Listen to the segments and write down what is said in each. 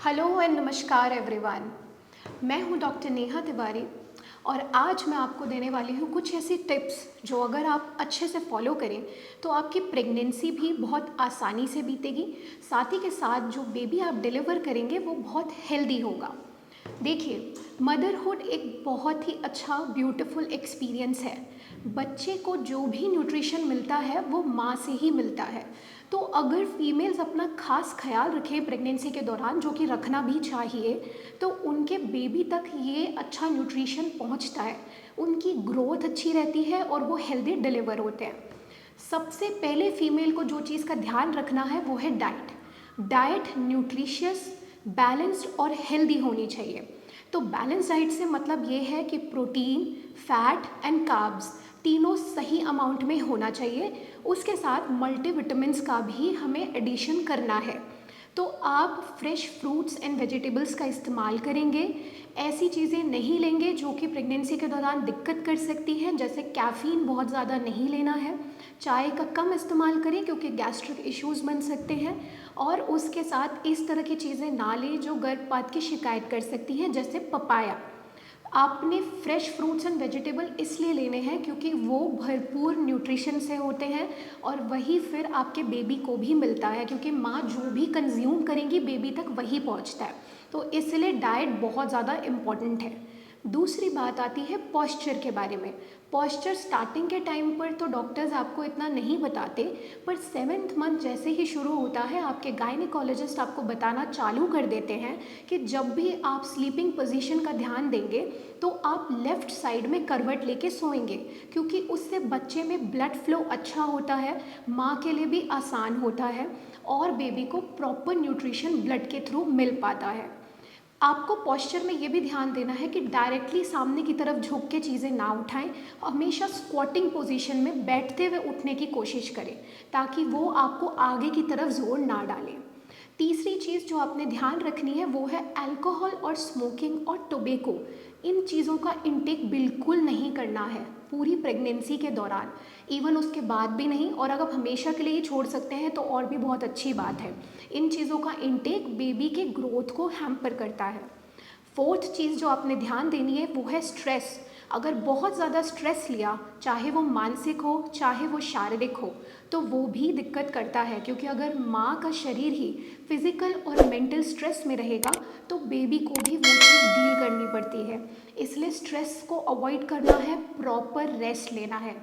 Hello and नमस्कार everyone. मैं हूं डॉक्टर नेहा तिवारी और आज मैं आपको देने वाली हूं कुछ ऐसी टिप्स जो अगर आप अच्छे से फॉलो करें तो आपकी प्रेगनेंसी भी बहुत आसानी से बीतेगी। साथ ही के साथ जो बेबी आप डिलीवर करेंगे वो बहुत हेल्दी होगा। देखिए, मदरहुड एक बहुत ही अच्छा ब्यूटीफुल एक्सपीरियंस है। बच्चे को जो भी न्यूट्रिशन मिलता है वो माँ से ही मिलता है। तो अगर फीमेल्स अपना खास ख्याल रखें प्रेगनेंसी के दौरान, जो कि रखना भी चाहिए, तो उनके बेबी तक ये अच्छा न्यूट्रिशन पहुंचता है, उनकी ग्रोथ अच्छी रहती है और वो हेल्दी डिलीवर होते हैं। सबसे पहले फीमेल को जो चीज़ का ध्यान रखना है वो है डाइट। डाइट न्यूट्रिशियस, बैलेंस्ड और हेल्दी होनी चाहिए। तो बैलेंस डाइट से मतलब ये है कि प्रोटीन, फैट एंड कार्ब्स तीनों सही अमाउंट में होना चाहिए। उसके साथ मल्टीविटामिन्स का भी हमें एडिशन करना है। तो आप फ्रेश फ्रूट्स एंड वेजिटेबल्स का इस्तेमाल करेंगे। ऐसी चीज़ें नहीं लेंगे जो कि प्रेगनेंसी के दौरान दिक्कत कर सकती हैं, जैसे कैफ़ीन बहुत ज़्यादा नहीं लेना है। चाय का कम इस्तेमाल करें क्योंकि गैस्ट्रिक इश्यूज़ बन सकते हैं। और उसके साथ इस तरह की चीज़ें ना लें जो गर्भपात की शिकायत कर सकती हैं, जैसे पपाया। आपने फ्रेश फ्रूट्स एंड वेजिटेबल इसलिए लेने हैं क्योंकि वो भरपूर न्यूट्रिशन से होते हैं और वही फिर आपके बेबी को भी मिलता है, क्योंकि माँ जो भी कंज्यूम करेंगी बेबी तक वही पहुँचता है। तो इसलिए डाइट बहुत ज़्यादा इम्पॉर्टेंट है। दूसरी बात आती है पॉस्चर के बारे में। पॉस्चर स्टार्टिंग के टाइम पर तो डॉक्टर्स आपको इतना नहीं बताते, पर 7th मंथ जैसे ही शुरू होता है आपके गायनेकोलॉजिस्ट आपको बताना चालू कर देते हैं कि जब भी आप स्लीपिंग पोजीशन का ध्यान देंगे तो आप लेफ़्ट साइड में करवट लेके सोएंगे, क्योंकि उससे बच्चे में ब्लड फ्लो अच्छा होता है, माँ के लिए भी आसान होता है और बेबी को प्रॉपर न्यूट्रिशन ब्लड के थ्रू मिल पाता है। आपको पॉस्चर में ये भी ध्यान देना है कि डायरेक्टली सामने की तरफ झुक के चीज़ें ना उठाएं। हमेशा स्क्वाटिंग पोजीशन में बैठते हुए उठने की कोशिश करें ताकि वो आपको आगे की तरफ जोर ना डालें। तीसरी चीज़ जो आपने ध्यान रखनी है वो है अल्कोहल और स्मोकिंग और टोबैको। इन चीज़ों का इंटेक बिल्कुल नहीं करना है पूरी प्रेगनेंसी के दौरान, इवन उसके बाद भी नहीं। और अगर आप हमेशा के लिए ही छोड़ सकते हैं तो और भी बहुत अच्छी बात है। इन चीज़ों का इंटेक बेबी के ग्रोथ को हैम्पर करता है। फोर्थ चीज़ जो आपने ध्यान देनी है वो है स्ट्रेस। अगर बहुत ज़्यादा स्ट्रेस लिया, चाहे वो मानसिक हो चाहे वो शारीरिक हो, तो वो भी दिक्कत करता है, क्योंकि अगर माँ का शरीर ही फिज़िकल और मेंटल स्ट्रेस में रहेगा तो बेबी को भी वो चीज़ डील करनी पड़ती है। इसलिए स्ट्रेस को अवॉइड करना है, प्रॉपर रेस्ट लेना है।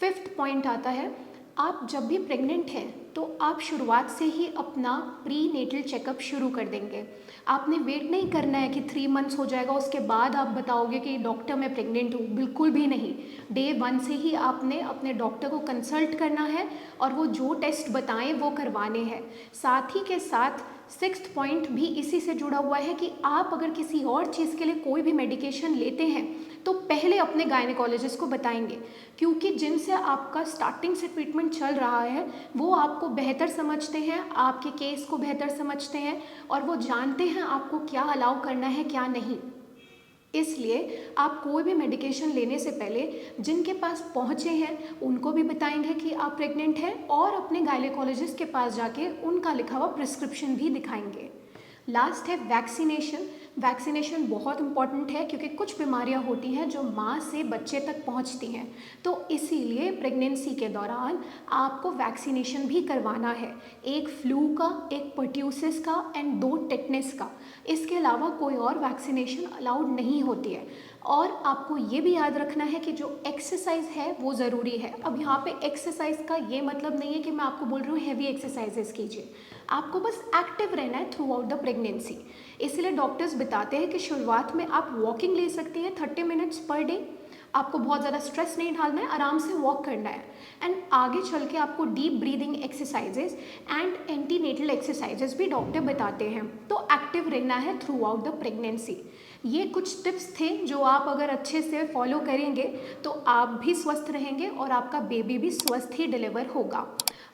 फिफ्थ पॉइंट आता है, आप जब भी प्रेग्नेंट हैं तो आप शुरुआत से ही अपना प्री नेटल चेकअप शुरू कर देंगे। आपने वेट नहीं करना है कि 3 मंथ्स हो जाएगा उसके बाद आप बताओगे कि डॉक्टर मैं प्रेग्नेंट हूँ, बिल्कुल भी नहीं। डे 1 से ही आपने अपने डॉक्टर को कंसल्ट करना है और वो जो टेस्ट बताएं वो करवाने हैं। साथ ही के साथ 6th पॉइंट भी इसी से जुड़ा हुआ है कि आप अगर किसी और चीज़ के लिए कोई भी मेडिकेशन लेते हैं तो पहले अपने गायनेकोलॉजिस्ट को बताएंगे, क्योंकि जिनसे आपका स्टार्टिंग से ट्रीटमेंट चल रहा है वो आपको बेहतर समझते हैं, आपके केस को बेहतर समझते हैं और वो जानते हैं आपको क्या अलाउ करना है क्या नहीं। इसलिए आप कोई भी मेडिकेशन लेने से पहले जिनके पास पहुँचे हैं उनको भी बताएंगे कि आप प्रेग्नेंट हैं और अपने गायनेकोलॉजिस्ट के पास जाके उनका लिखा हुआ प्रिस्क्रिप्शन भी दिखाएंगे। लास्ट है वैक्सीनेशन। वैक्सीनेशन बहुत इंपॉर्टेंट है क्योंकि कुछ बीमारियां होती हैं जो माँ से बच्चे तक पहुँचती हैं, तो इसीलिए प्रेगनेंसी के दौरान आपको वैक्सीनेशन भी करवाना है। एक फ्लू का, एक पर्ट्यूसिस का एंड 2 टेटनस का। इसके अलावा कोई और वैक्सीनेशन अलाउड नहीं होती है। और आपको ये भी याद रखना है कि जो एक्सरसाइज है वो ज़रूरी है। अब यहाँ पे एक्सरसाइज का ये मतलब नहीं है कि मैं आपको बोल रही हूँ हैवी एक्सरसाइजेस कीजिए, आपको बस एक्टिव रहना है थ्रू आउट द प्रेगनेंसी। इसलिए डॉक्टर्स बताते हैं कि शुरुआत में आप वॉकिंग ले सकती हैं 30 मिनट्स पर डे। आपको बहुत ज़्यादा स्ट्रेस नहीं डालना है, आराम से वॉक करना है। एंड आगे चल के आपको deep breathing exercises and antenatal exercises भी डॉक्टर बताते हैं। तो एक्टिव रहना है थ्रू आउट द प्रेगनेंसी। ये कुछ टिप्स थे जो आप अगर अच्छे से फॉलो करेंगे तो आप भी स्वस्थ रहेंगे और आपका बेबी भी स्वस्थ ही डिलीवर होगा।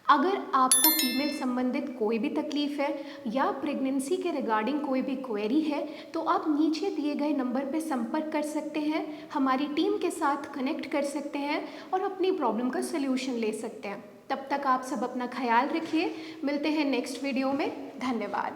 अगर आपको फीमेल संबंधित कोई भी तकलीफ़ है या प्रेगनेंसी के रिगार्डिंग कोई भी क्वेरी है तो आप नीचे दिए गए नंबर पर संपर्क कर सकते हैं, हमारी टीम के साथ कनेक्ट कर सकते हैं और अपनी प्रॉब्लम का सल्यूशन ले सकते हैं। तब तक आप सब अपना ख्याल रखिए, मिलते हैं नेक्स्ट वीडियो में। धन्यवाद।